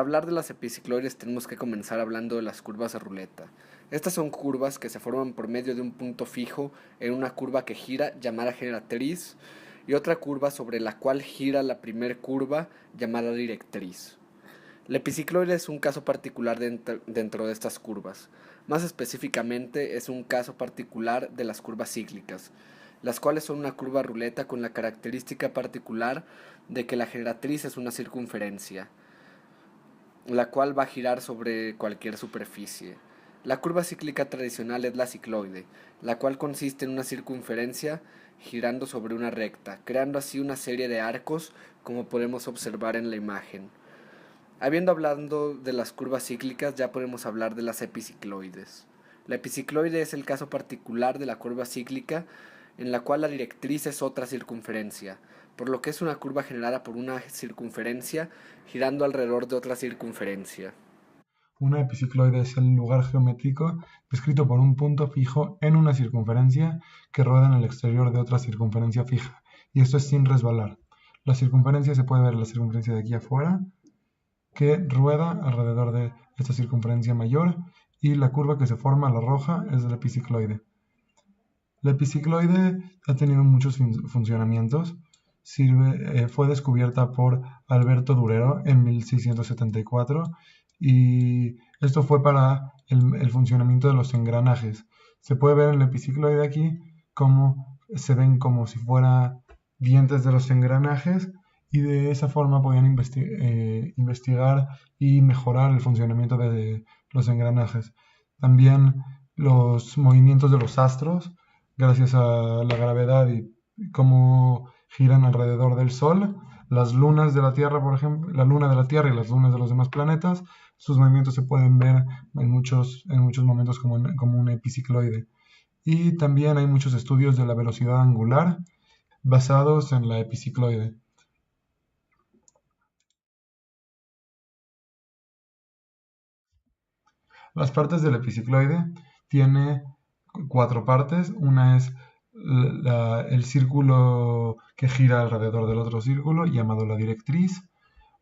hablar de las epicicloides tenemos que comenzar hablando de las curvas de ruleta. Estas son curvas que se forman por medio de un punto fijo en una curva que gira llamada generatriz y otra curva sobre la cual gira la primer curva llamada directriz. La epicicloide es un caso particular dentro de estas curvas. Más específicamente es un caso particular de las curvas cíclicas, las cuales son una curva ruleta con la característica particular de que la generatriz es una circunferencia, la cual va a girar sobre cualquier superficie. La curva cíclica tradicional es la cicloide, la cual consiste en una circunferencia girando sobre una recta, creando así una serie de arcos como podemos observar en la imagen. Habiendo hablado de las curvas cíclicas, ya podemos hablar de las epicicloides. La epicicloide es el caso particular de la curva cíclica en la cual la directriz es otra circunferencia, por lo que es una curva generada por una circunferencia girando alrededor de otra circunferencia. Una epicicloide es el lugar geométrico descrito por un punto fijo en una circunferencia que rueda en el exterior de otra circunferencia fija, y esto es sin resbalar. La circunferencia se puede ver la circunferencia de aquí afuera, que rueda alrededor de esta circunferencia mayor, y la curva que se forma, la roja, es la epicicloide. La epicicloide ha tenido muchos funcionamientos. Fue descubierta por Alberto Durero en 1674 y esto fue para el funcionamiento de los engranajes. Se puede ver en la epicicloide aquí cómo se ven como si fueran dientes de los engranajes y de esa forma podían investigar y mejorar el funcionamiento de los engranajes. También los movimientos de los astros, gracias a la gravedad y cómo giran alrededor del Sol. Las lunas de la Tierra, por ejemplo, la luna de la Tierra y las lunas de los demás planetas, sus movimientos se pueden ver en muchos momentos como una epicicloide. Y también hay muchos estudios de la velocidad angular basados en la epicicloide. Las partes del epicicloide tiene 4 partes. Una es el círculo que gira alrededor del otro círculo, llamado la directriz.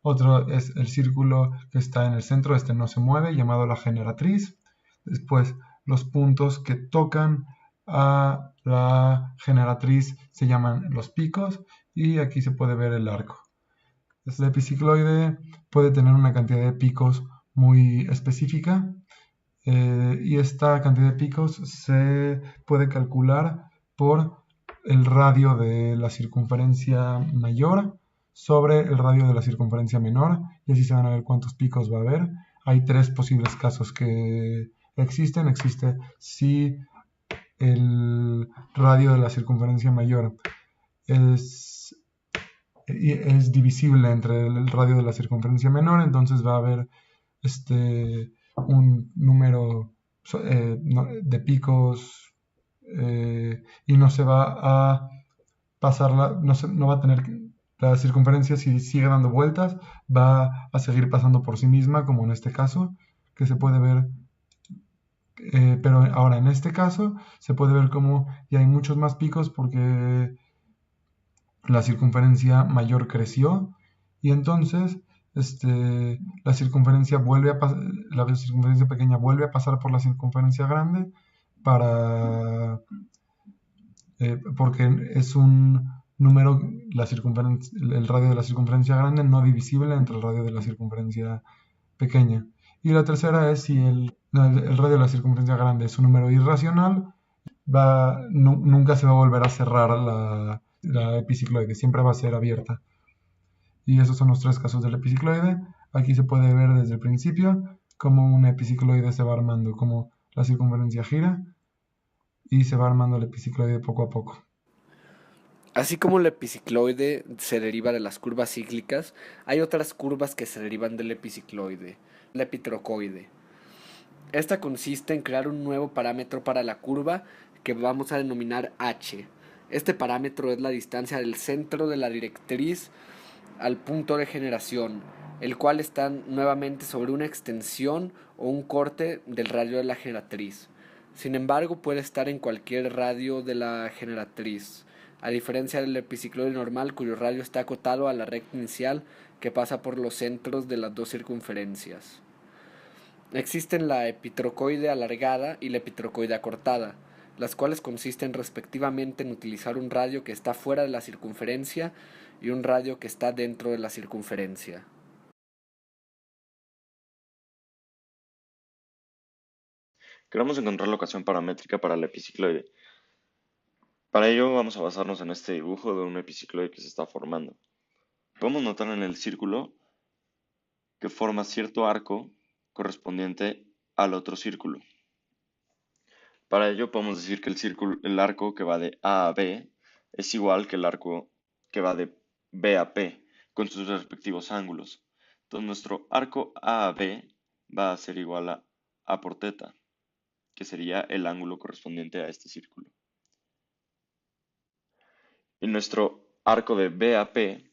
Otro es el círculo que está en el centro, este no se mueve, llamado la generatriz. Después, los puntos que tocan a la generatriz se llaman los picos, y aquí se puede ver el arco. La epicicloide puede tener una cantidad de picos muy específica, y esta cantidad de picos se puede calcular por el radio de la circunferencia mayor sobre el radio de la circunferencia menor, y así se van a ver cuántos picos va a haber. Hay 3 posibles casos que existen. Existe si el radio de la circunferencia mayor es divisible entre el radio de la circunferencia menor, entonces va a haber un número de picos, y no se va a pasar no va a tener la circunferencia, si sigue dando vueltas, va a seguir pasando por sí misma, como en este caso, que se puede ver. Pero ahora en este caso se puede ver como ya hay muchos más picos porque la circunferencia mayor creció, y entonces la circunferencia pequeña vuelve a pasar por la circunferencia grande porque es un número, el radio de la circunferencia grande no divisible entre el radio de la circunferencia pequeña. Y la tercera es si el radio de la circunferencia grande es un número irracional, nunca se va a volver a cerrar la epicicloide, siempre va a ser abierta. Y esos son los 3 casos del epicicloide. Aquí se puede ver desde el principio cómo una epicicloide se va armando, cómo la circunferencia gira y se va armando el epicicloide poco a poco. Así como la epicicloide se deriva de las curvas cíclicas, hay otras curvas que se derivan del epicicloide, la epitrocoide. Esta consiste en crear un nuevo parámetro para la curva que vamos a denominar h. Este parámetro es la distancia del centro de la directriz al punto de generación, el cual está nuevamente sobre una extensión o un corte del radio de la generatriz. Sin embargo, puede estar en cualquier radio de la generatriz, a diferencia del epicicloide normal cuyo radio está acotado a la recta inicial que pasa por los centros de las dos circunferencias. Existen la epitrocoide alargada y la epitrocoide acortada, las cuales consisten respectivamente en utilizar un radio que está fuera de la circunferencia y un radio que está dentro de la circunferencia. Queremos encontrar la ecuación paramétrica para el epicicloide. Para ello vamos a basarnos en este dibujo de un epicicloide que se está formando. Podemos notar en el círculo que forma cierto arco correspondiente al otro círculo. Para ello podemos decir que el arco que va de A a B es igual que el arco que va de B a P con sus respectivos ángulos. Entonces nuestro arco A a B va a ser igual a A por teta, que sería el ángulo correspondiente a este círculo. Y nuestro arco de B a P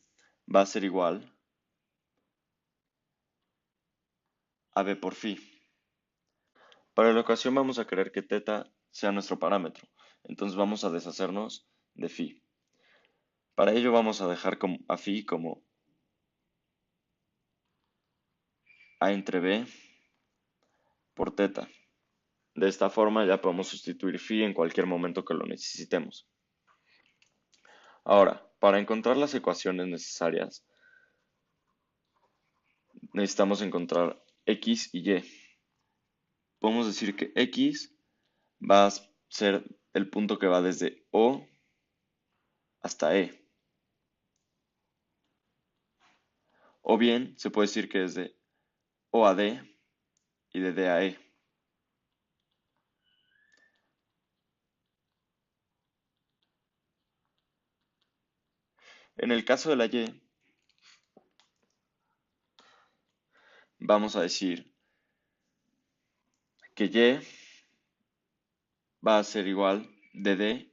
va a ser igual a B por phi. Para la ecuación vamos a querer que teta sea nuestro parámetro, entonces vamos a deshacernos de phi. Para ello vamos a dejar a phi como A entre B por teta. De esta forma ya podemos sustituir phi en cualquier momento que lo necesitemos. Ahora, para encontrar las ecuaciones necesarias, necesitamos encontrar x y y. Podemos decir que x va a ser el punto que va desde O hasta E. O bien se puede decir que es de O a D y de D a E. En el caso de la Y, vamos a decir que Y va a ser igual de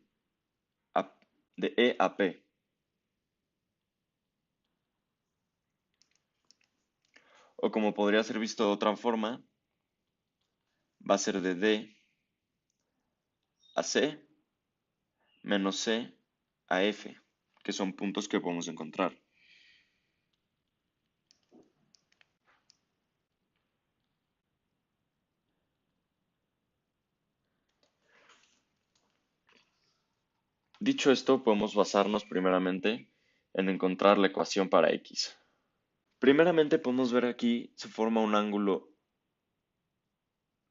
E a P. O como podría ser visto de otra forma, va a ser de D a C menos C a F, que son puntos que podemos encontrar. Dicho esto, podemos basarnos primeramente en encontrar la ecuación para X. Primeramente podemos ver aquí se forma un ángulo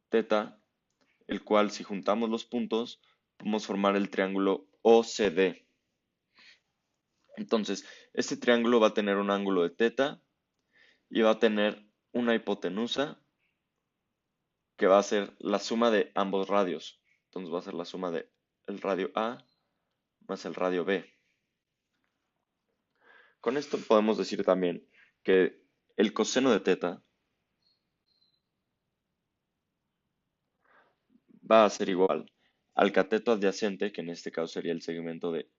θ, el cual si juntamos los puntos podemos formar el triángulo OCD. Entonces, este triángulo va a tener un ángulo de θ y va a tener una hipotenusa que va a ser la suma de ambos radios. Entonces va a ser la suma de el radio A más el radio B. Con esto podemos decir también que el coseno de θ va a ser igual al cateto adyacente, que en este caso sería el segmento de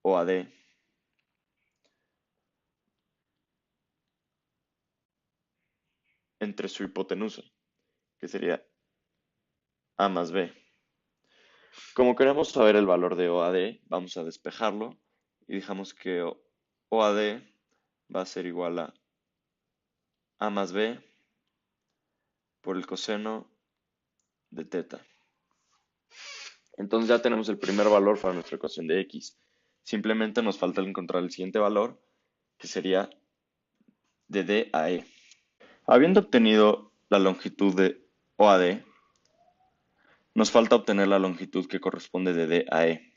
OAD, entre su hipotenusa, que sería A más B. Como queremos saber el valor de OAD, vamos a despejarlo y dejamos que OAD va a ser igual a A más B por el coseno de θ. Entonces ya tenemos el primer valor para nuestra ecuación de X. Simplemente nos falta encontrar el siguiente valor, que sería de D a E. Habiendo obtenido la longitud de OAD, nos falta obtener la longitud que corresponde de D a E.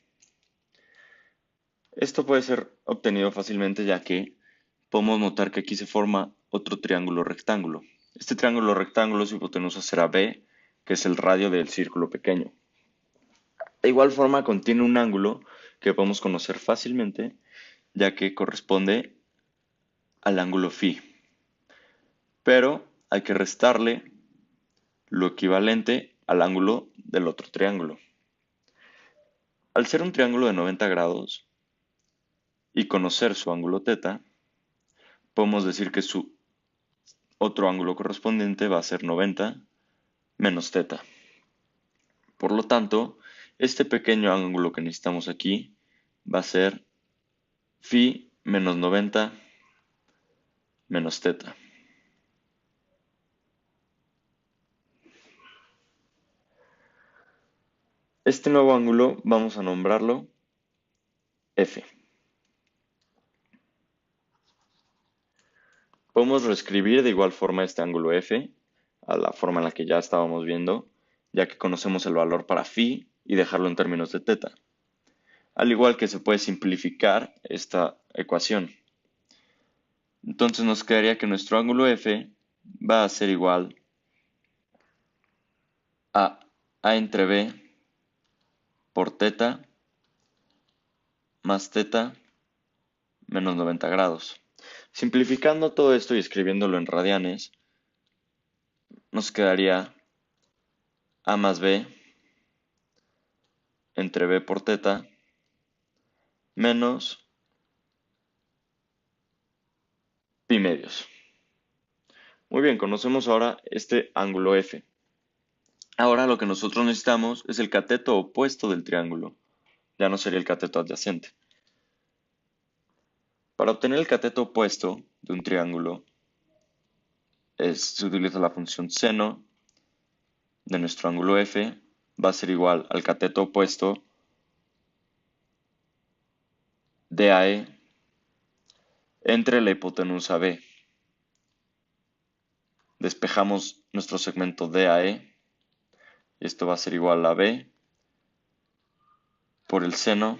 Esto puede ser obtenido fácilmente ya que podemos notar que aquí se forma otro triángulo rectángulo. Este triángulo rectángulo su hipotenusa será B, que es el radio del círculo pequeño. De igual forma contiene un ángulo que podemos conocer fácilmente ya que corresponde al ángulo phi. Pero hay que restarle lo equivalente al ángulo del otro triángulo. Al ser un triángulo de 90 grados y conocer su ángulo θ, podemos decir que su otro ángulo correspondiente va a ser 90 menos θ. Por lo tanto, este pequeño ángulo que necesitamos aquí va a ser phi menos 90 menos teta. Este nuevo ángulo vamos a nombrarlo F. Podemos reescribir de igual forma este ángulo F a la forma en la que ya estábamos viendo, ya que conocemos el valor para phi y dejarlo en términos de teta. Al igual que se puede simplificar esta ecuación. Entonces nos quedaría que nuestro ángulo F va a ser igual a A entre B por teta más teta menos 90 grados. Simplificando todo esto y escribiéndolo en radianes, nos quedaría A más B entre B por teta menos pi medios. Muy bien, conocemos ahora este ángulo F. Ahora lo que nosotros necesitamos es el cateto opuesto del triángulo. Ya no sería el cateto adyacente. Para obtener el cateto opuesto de un triángulo, se utiliza la función seno de nuestro ángulo F, va a ser igual al cateto opuesto de AE entre la hipotenusa B. Despejamos nuestro segmento DAE y esto va a ser igual a B por el seno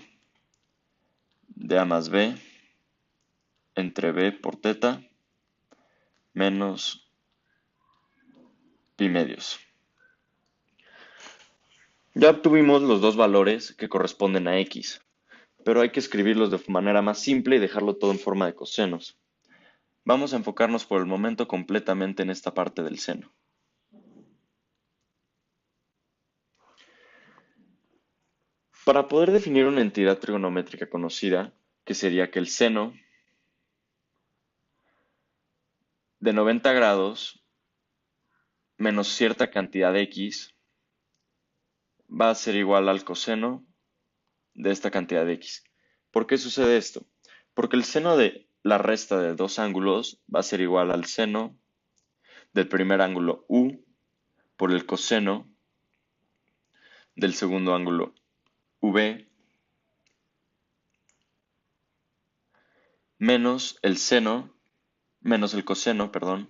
de A más B entre B por teta menos pi medios. Ya obtuvimos los dos valores que corresponden a X, pero hay que escribirlos de manera más simple y dejarlo todo en forma de cosenos. Vamos a enfocarnos por el momento completamente en esta parte del seno. Para poder definir una entidad trigonométrica conocida, que sería que el seno de 90 grados menos cierta cantidad de X va a ser igual al coseno de esta cantidad de X. ¿Por qué sucede esto? Porque el seno de la resta de dos ángulos va a ser igual al seno del primer ángulo U por el coseno del segundo ángulo V menos el coseno, perdón,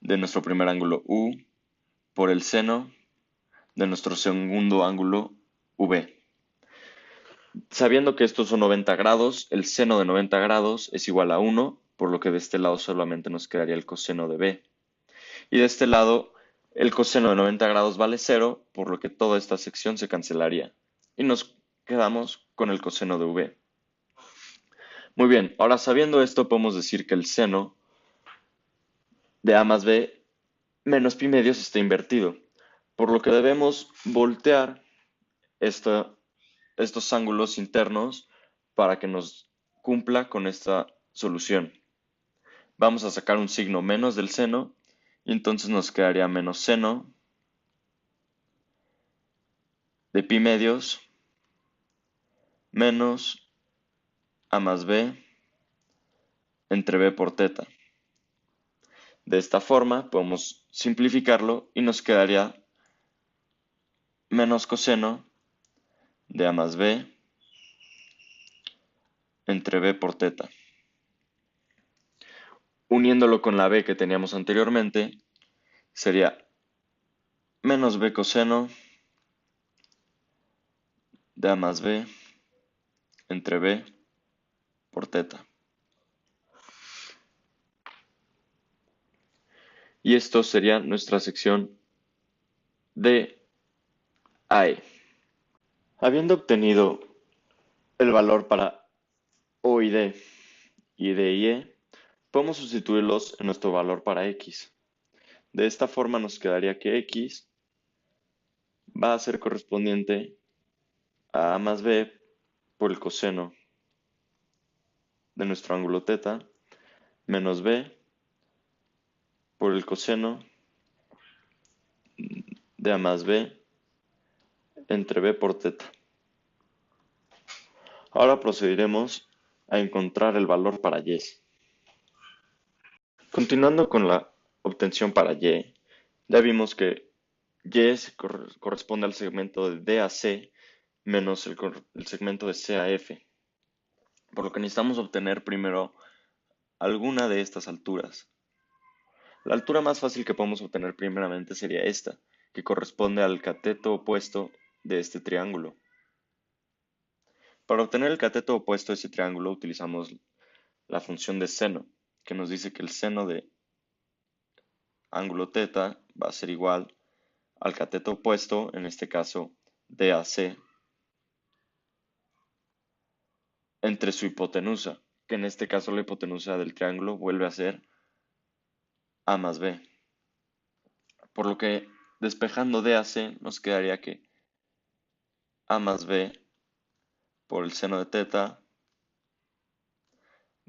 de nuestro primer ángulo U por el seno de nuestro segundo ángulo V. Sabiendo que estos son 90 grados, el seno de 90 grados es igual a 1, por lo que de este lado solamente nos quedaría el coseno de B. Y de este lado, el coseno de 90 grados vale 0, por lo que toda esta sección se cancelaría. Y nos quedamos con el coseno de V. Muy bien, ahora sabiendo esto podemos decir que el seno de A más B menos pi medios está invertido, por lo que debemos voltear estos ángulos internos para que nos cumpla con esta solución. Vamos a sacar un signo menos del seno y entonces nos quedaría menos seno de pi medios menos A más B entre B por teta. De esta forma podemos simplificarlo y nos quedaría menos coseno de A más B entre B por teta. Uniéndolo con la B que teníamos anteriormente, sería menos B coseno de A más B entre B por teta. Y esto sería nuestra sección de AE. Habiendo obtenido el valor para O y D y E, podemos sustituirlos en nuestro valor para X. De esta forma nos quedaría que X va a ser correspondiente a más B por el coseno de nuestro ángulo teta menos B por el coseno de A más B entre B por teta. Ahora procederemos a encontrar el valor para Y. Continuando con la obtención para Y, ya vimos que corresponde al segmento de D a C menos el segmento de C a F, por lo que necesitamos obtener primero alguna de estas alturas. La altura más fácil que podemos obtener primeramente sería esta, que corresponde al cateto opuesto de este triángulo. Para obtener el cateto opuesto de ese triángulo utilizamos la función de seno, que nos dice que el seno de ángulo θ va a ser igual al cateto opuesto, en este caso DAC, entre su hipotenusa, que en este caso la hipotenusa del triángulo vuelve a ser A más B. Por lo que despejando DAC nos quedaría que A más B por el seno de θ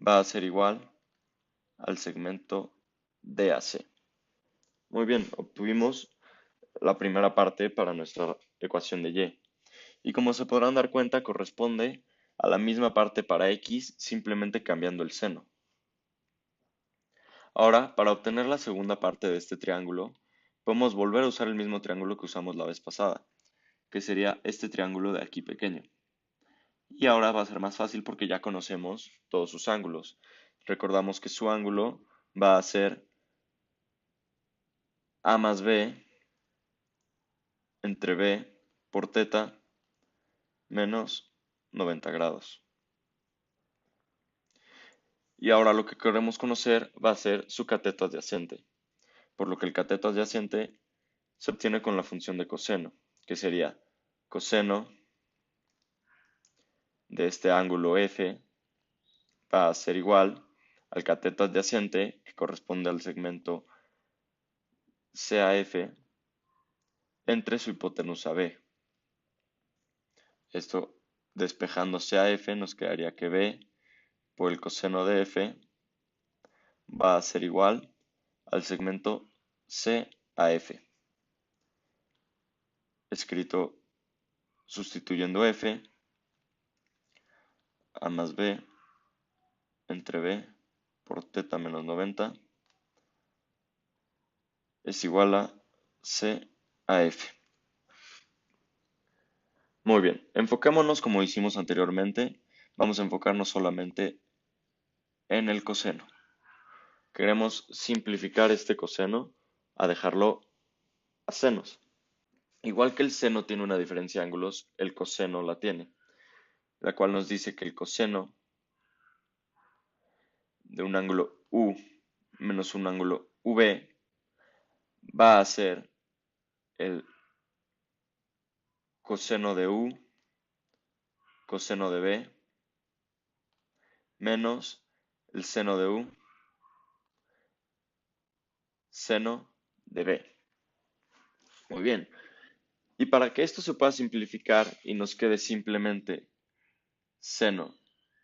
va a ser igual al segmento DAC. Muy bien, obtuvimos la primera parte para nuestra ecuación de Y. Y como se podrán dar cuenta, corresponde a la misma parte para X, simplemente cambiando el seno. Ahora, para obtener la segunda parte de este triángulo, podemos volver a usar el mismo triángulo que usamos la vez pasada, que sería este triángulo de aquí pequeño. Y ahora va a ser más fácil porque ya conocemos todos sus ángulos. Recordamos que su ángulo va a ser A más B entre B por θ menos 90 grados. Y ahora lo que queremos conocer va a ser su cateto adyacente, por lo que el cateto adyacente se obtiene con la función de coseno, que sería coseno de este ángulo F va a ser igual al cateto adyacente, que corresponde al segmento CAF, entre su hipotenusa B. Esto despejando CAF nos quedaría que B por el coseno de F va a ser igual al segmento CAF, escrito sustituyendo F, A más B entre B por θ menos 90 es igual a CAF. Muy bien, enfoquémonos como hicimos anteriormente. Vamos a enfocarnos solamente en el coseno. Queremos simplificar este coseno a dejarlo a senos. Igual que el seno tiene una diferencia de ángulos, el coseno la tiene, la cual nos dice que el coseno de un ángulo U menos un ángulo V va a ser el coseno de U, coseno de B, menos el seno de U, seno de B. Muy bien. Y para que esto se pueda simplificar y nos quede simplemente seno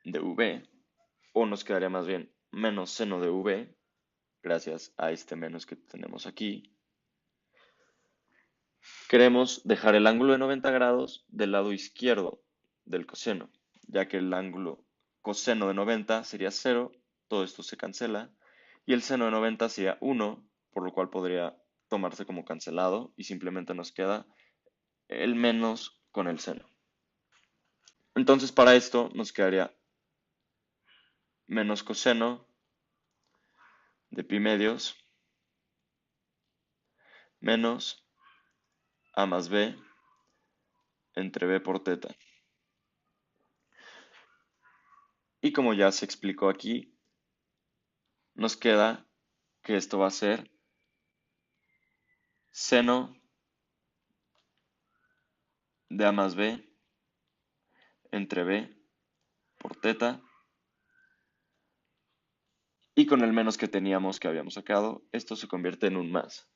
de V, o nos quedaría más bien menos seno de V, gracias a este menos que tenemos aquí, queremos dejar el ángulo de 90 grados del lado izquierdo del coseno, ya que el ángulo coseno de 90 sería 0, todo esto se cancela, y el seno de 90 sería 1, por lo cual podría tomarse como cancelado y simplemente nos queda el menos con el seno. Entonces para esto nos quedaría menos coseno de pi medios menos A más B entre B por θ. Y como ya se explicó aquí, nos queda que esto va a ser seno de A más B entre B por θ. Y con el menos que teníamos que habíamos sacado, esto se convierte en un más.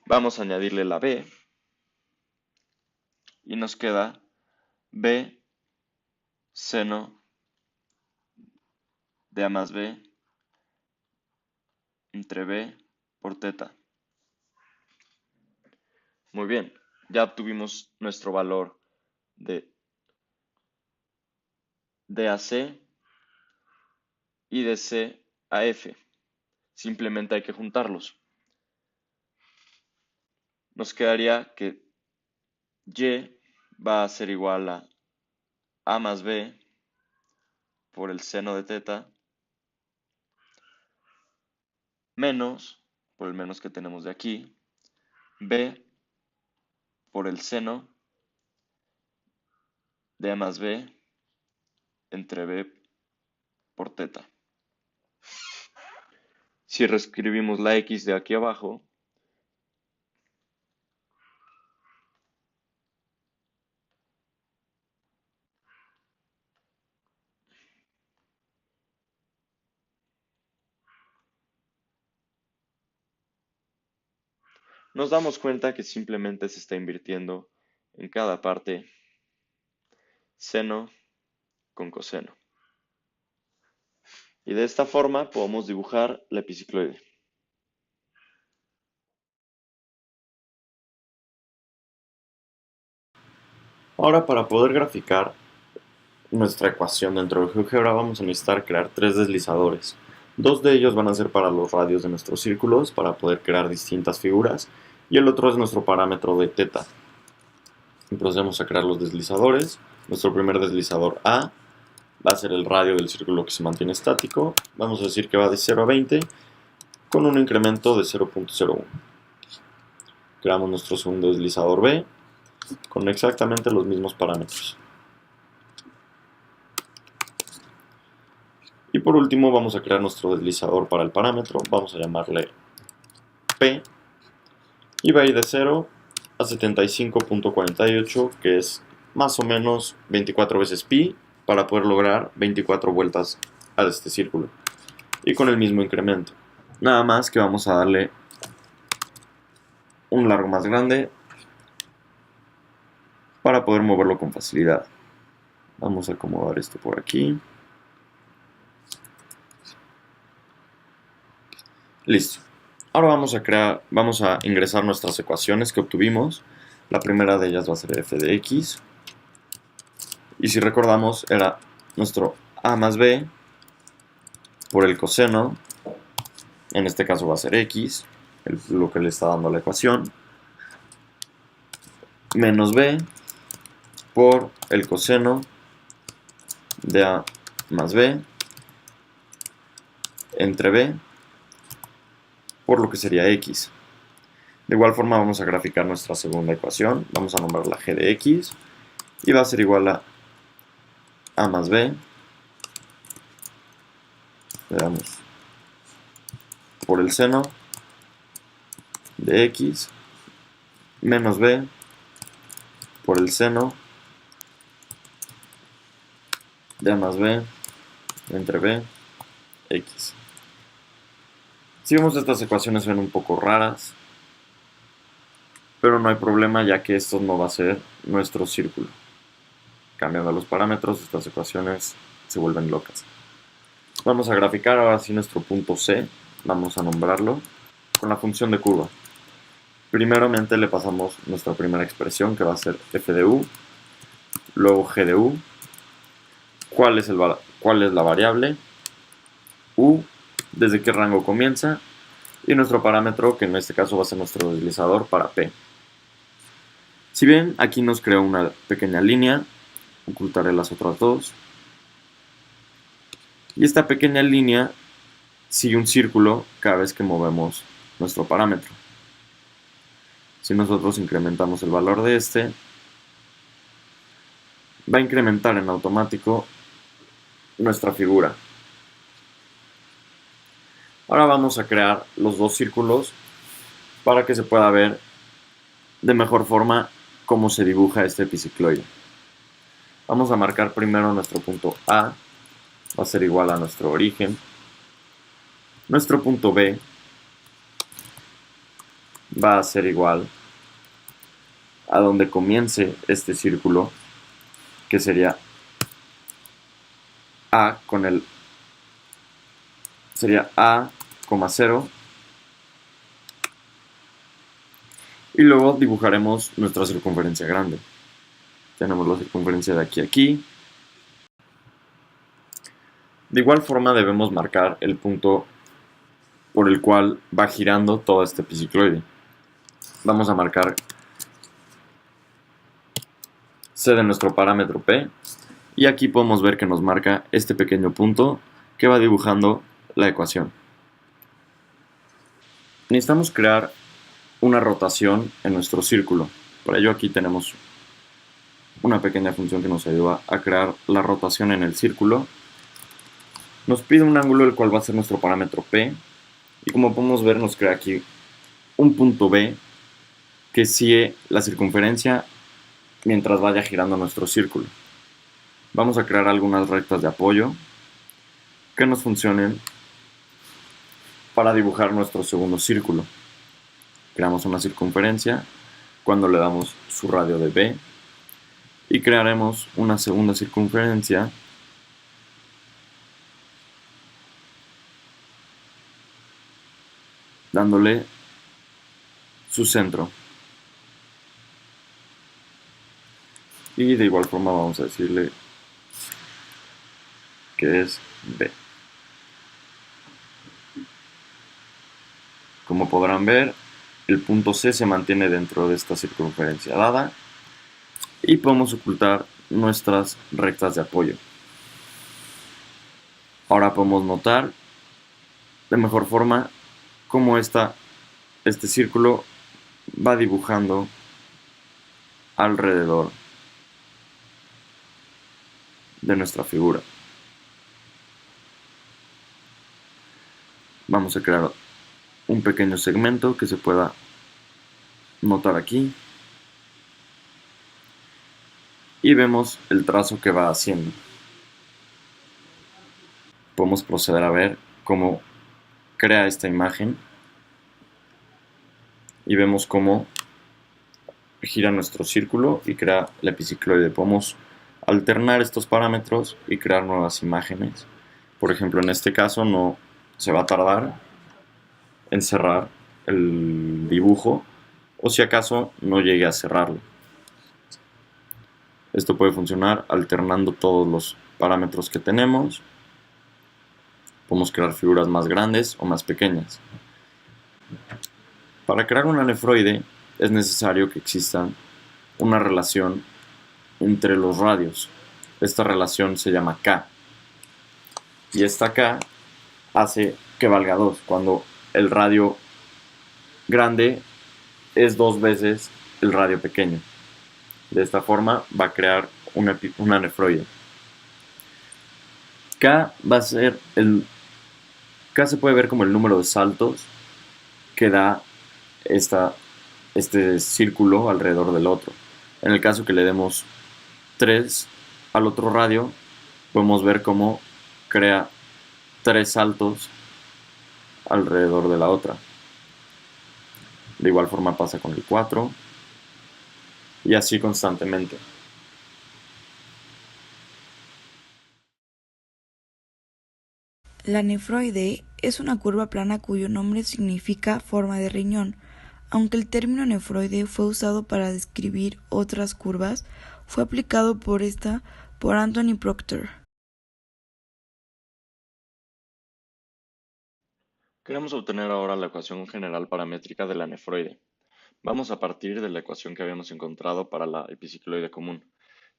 Vamos a añadirle la B y nos queda B seno de A más B entre B por θ. Muy bien, ya obtuvimos nuestro valor de DAC y de CAF. Simplemente hay que juntarlos. Nos quedaría que y va a ser igual a más b por el seno de teta menos, por el menos que tenemos de aquí, b por el seno de a más b entre b por teta. Si reescribimos la x de aquí abajo, nos damos cuenta que simplemente se está invirtiendo en cada parte seno con coseno. Y de esta forma podemos dibujar la epicicloide. Ahora, para poder graficar nuestra ecuación dentro de GeoGebra vamos a necesitar crear 3 deslizadores. 2 de ellos van a ser para los radios de nuestros círculos para poder crear distintas figuras y el otro es nuestro parámetro de teta. Y procedemos a crear los deslizadores. Nuestro primer deslizador A va a ser el radio del círculo que se mantiene estático. Vamos a decir que va de 0 a 20 con un incremento de 0.01. Creamos nuestro segundo deslizador B con exactamente los mismos parámetros. Y por último vamos a crear nuestro deslizador para el parámetro, vamos a llamarle P, y va a ir de 0 a 75.48, que es más o menos 24 veces pi, para poder lograr 24 vueltas a este círculo, y con el mismo incremento. Nada más que vamos a darle un largo más grande para poder moverlo con facilidad. Vamos a acomodar esto por aquí. Listo. Ahora vamos a ingresar nuestras ecuaciones que obtuvimos. La primera de ellas va a ser f de x. Y si recordamos, era nuestro a más b por el coseno. En este caso va a ser x, lo que le está dando la ecuación. Menos b por el coseno de a más b entre b por lo que sería x. De igual forma vamos a graficar nuestra segunda ecuación, vamos a nombrarla g de x y va a ser igual a más b, le damos por el seno de x menos b por el seno de a más b entre b, x. Si vemos estas ecuaciones ven un poco raras, pero no hay problema ya que esto no va a ser nuestro círculo. Cambiando los parámetros, estas ecuaciones se vuelven locas. Vamos a graficar ahora sí nuestro punto C, vamos a nombrarlo con la función de curva. Primeramente le pasamos nuestra primera expresión que va a ser f de u, luego g de u. ¿Cuál es la variable? U, desde qué rango comienza, y nuestro parámetro, que en este caso va a ser nuestro deslizador para P. Si bien aquí nos creó una pequeña línea, ocultaré las otras dos. Y esta pequeña línea sigue un círculo cada vez que movemos nuestro parámetro. Si nosotros incrementamos el valor de este, va a incrementar en automático nuestra figura. Ahora vamos a crear los dos círculos para que se pueda ver de mejor forma cómo se dibuja este epicicloide. Vamos a marcar primero nuestro punto A, va a ser igual a nuestro origen. Nuestro punto B va a ser igual a donde comience este círculo, que sería A con el sería A, 0, y luego dibujaremos nuestra circunferencia grande. Tenemos la circunferencia de aquí a aquí. De igual forma debemos marcar el punto por el cual va girando todo este epicicloide. Vamos a marcar C de nuestro parámetro P, y aquí podemos ver que nos marca este pequeño punto que va dibujando la ecuación. Necesitamos crear una rotación en nuestro círculo. Para ello aquí tenemos una pequeña función que nos ayuda a crear la rotación en el círculo. Nos pide un ángulo el cual va a ser nuestro parámetro P, y como podemos ver nos crea aquí un punto B que sigue la circunferencia mientras vaya girando nuestro círculo. Vamos a crear algunas rectas de apoyo que nos funcionen para dibujar nuestro segundo círculo. Creamos una circunferencia cuando le damos su radio de B, y crearemos una segunda circunferencia dándole su centro, y de igual forma vamos a decirle que es B. Como podrán ver, el punto C se mantiene dentro de esta circunferencia dada, y podemos ocultar nuestras rectas de apoyo. Ahora podemos notar de mejor forma cómo este círculo va dibujando alrededor de nuestra figura. Vamos a crear un pequeño segmento que se pueda notar aquí, y vemos el trazo que va haciendo. Podemos proceder a ver cómo crea esta imagen, y vemos cómo gira nuestro círculo y crea el epicicloide. Podemos alternar estos parámetros y crear nuevas imágenes. Por ejemplo, en este caso no se va a tardar en cerrar el dibujo, o si acaso no llegue a cerrarlo. Esto puede funcionar alternando todos los parámetros que tenemos. Podemos crear figuras más grandes o más pequeñas. Para crear una nefroide es necesario que exista una relación entre los radios. Esta relación se llama K, y esta K hace que valga 2 cuando el radio grande es 2 veces el radio pequeño. De esta forma va a crear una nefroide. K se puede ver como el número de saltos que da este círculo alrededor del otro. En el caso que le demos 3 al otro radio, podemos ver cómo crea 3 saltos alrededor de la otra. De igual forma pasa con el 4, y así constantemente. La nefroide es una curva plana cuyo nombre significa forma de riñón. Aunque el término nefroide fue usado para describir otras curvas, fue aplicado por Anthony Proctor. Queremos obtener ahora la ecuación general paramétrica de la nefroide. Vamos a partir de la ecuación que habíamos encontrado para la epicicloide común,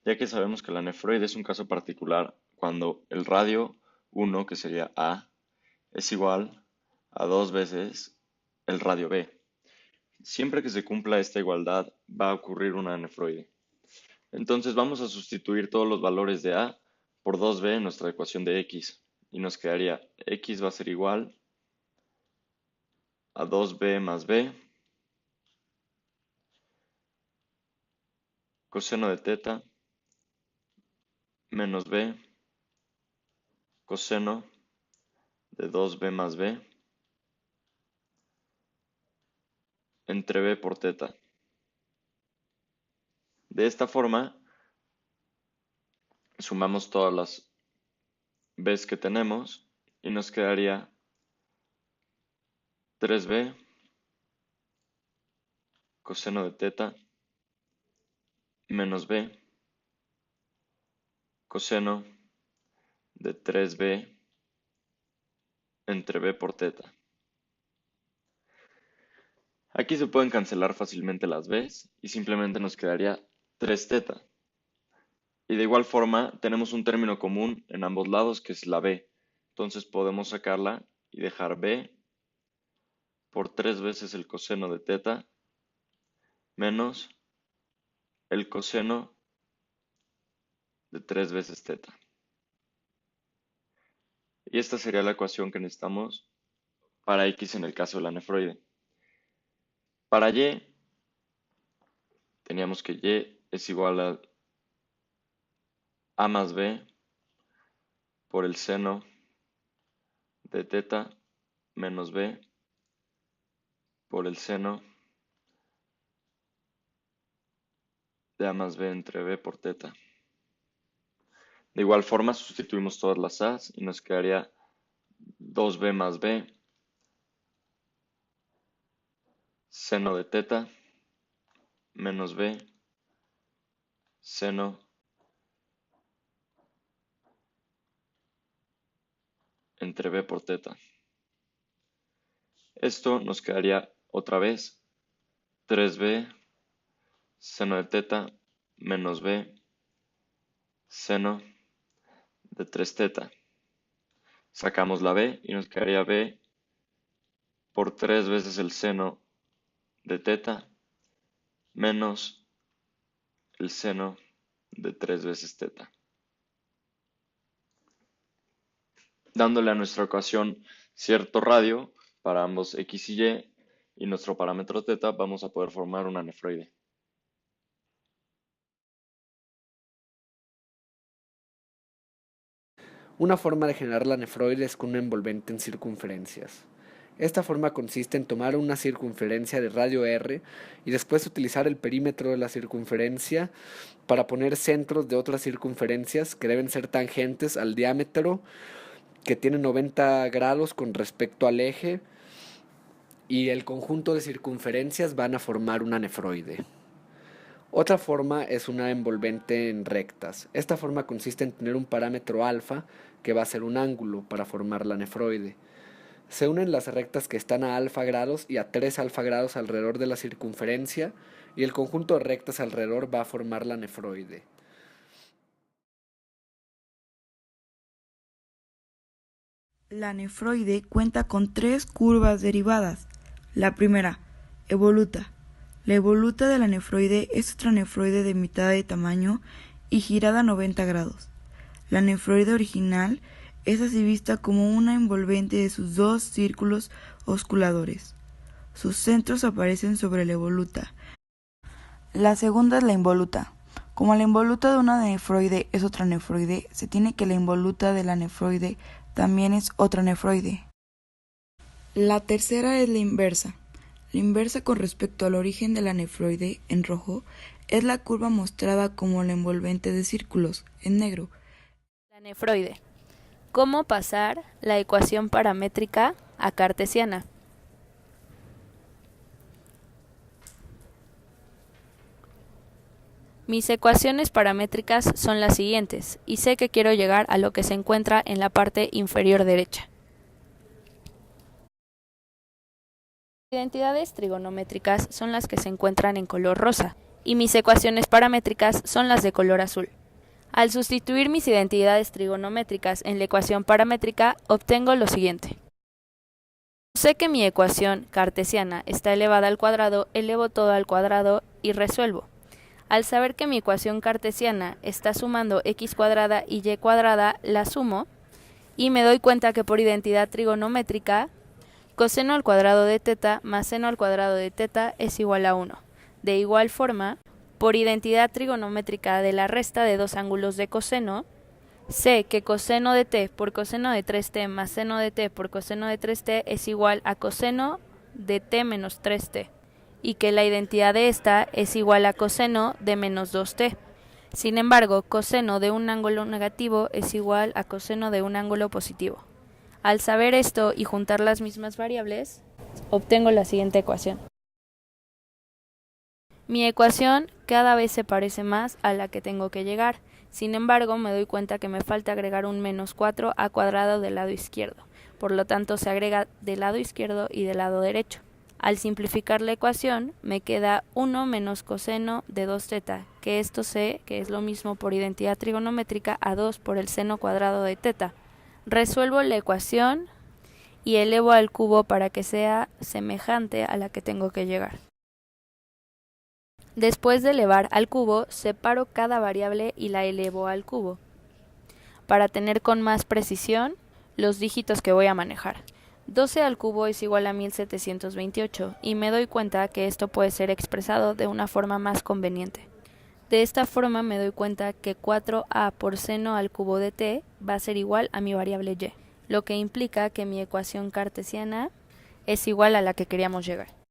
ya que sabemos que la nefroide es un caso particular cuando el radio 1, que sería A, es igual a 2 veces el radio B. Siempre que se cumpla esta igualdad va a ocurrir una nefroide. Entonces vamos a sustituir todos los valores de A por 2B en nuestra ecuación de X, y nos quedaría X va a ser igual a 2B más B coseno de teta menos B coseno de 2B más B entre B por teta. De esta forma, sumamos todas las B's que tenemos y nos quedaría 3B coseno de teta menos B coseno de 3B entre B por teta. Aquí se pueden cancelar fácilmente las b's y simplemente nos quedaría 3θ. Y de igual forma tenemos un término común en ambos lados que es la b. Entonces podemos sacarla y dejar b por 3 veces el coseno de θ menos el coseno de 3 veces θ. Y esta sería la ecuación que necesitamos para x en el caso de la nefroide. Para y, teníamos que y es igual a a más b por el seno de θ menos b por el seno de a más b entre b por θ. De igual forma sustituimos todas las a's y nos quedaría 2b más b seno de θ menos b seno entre b por θ. Esto nos quedaría otra vez 3b seno de θ menos b seno de 3θ. Sacamos la b y nos quedaría b por 3 veces el seno de θ menos el seno de 3 veces θ. Dándole a nuestra ecuación cierto radio para ambos x y nuestro parámetro θ, vamos a poder formar una nefroide. Una forma de generar la nefroide es con una envolvente en circunferencias. Esta forma consiste en tomar una circunferencia de radio r y después utilizar el perímetro de la circunferencia para poner centros de otras circunferencias que deben ser tangentes al diámetro, que tiene 90 grados con respecto al eje, y el conjunto de circunferencias van a formar una nefroide. Otra forma es una envolvente en rectas. Esta forma consiste en tener un parámetro alfa que va a ser un ángulo para formar la nefroide. Se unen las rectas que están a alfa grados y a 3 alfa grados alrededor de la circunferencia, y el conjunto de rectas alrededor va a formar la nefroide. La nefroide cuenta con 3 curvas derivadas. La primera, evoluta. La evoluta de la nefroide es otra nefroide de mitad de tamaño y girada a 90 grados. La nefroide original es así vista como una envolvente de sus 2 círculos osculadores. Sus centros aparecen sobre la evoluta. La segunda es la involuta. Como la involuta de una nefroide es otra nefroide, se tiene que la involuta de la nefroide también es otra nefroide. La tercera es la inversa. La inversa con respecto al origen de la nefroide, en rojo, es la curva mostrada como la envolvente de círculos, en negro. La nefroide. ¿Cómo pasar la ecuación paramétrica a cartesiana? Mis ecuaciones paramétricas son las siguientes, y sé que quiero llegar a lo que se encuentra en la parte inferior derecha. Identidades trigonométricas son las que se encuentran en color rosa, y mis ecuaciones paramétricas son las de color azul. Al sustituir mis identidades trigonométricas en la ecuación paramétrica, obtengo lo siguiente. Sé que mi ecuación cartesiana está elevada al cuadrado, elevo todo al cuadrado y resuelvo. Al saber que mi ecuación cartesiana está sumando x cuadrada y y cuadrada, la sumo y me doy cuenta que por identidad trigonométrica, coseno al cuadrado de θ más seno al cuadrado de θ es igual a 1. De igual forma, por identidad trigonométrica de la resta de dos ángulos de coseno, sé que coseno de t por coseno de 3t más seno de t por coseno de 3t es igual a coseno de t menos 3t, y que la identidad de esta es igual a coseno de menos 2t. Sin embargo, coseno de un ángulo negativo es igual a coseno de un ángulo positivo. Al saber esto y juntar las mismas variables, obtengo la siguiente ecuación. Mi ecuación cada vez se parece más a la que tengo que llegar. Sin embargo, me doy cuenta que me falta agregar un menos 4 a cuadrado del lado izquierdo. Por lo tanto, se agrega del lado izquierdo y del lado derecho. Al simplificar la ecuación, me queda 1 menos coseno de 2 teta, que esto sé que es lo mismo por identidad trigonométrica a 2 por el seno cuadrado de teta. Resuelvo la ecuación y elevo al cubo para que sea semejante a la que tengo que llegar. Después de elevar al cubo, separo cada variable y la elevo al cubo, para tener con más precisión los dígitos que voy a manejar. 12 al cubo es igual a 1728 y me doy cuenta que esto puede ser expresado de una forma más conveniente. De esta forma me doy cuenta que 4a por seno al cubo de t va a ser igual a mi variable y, lo que implica que mi ecuación cartesiana es igual a la que queríamos llegar.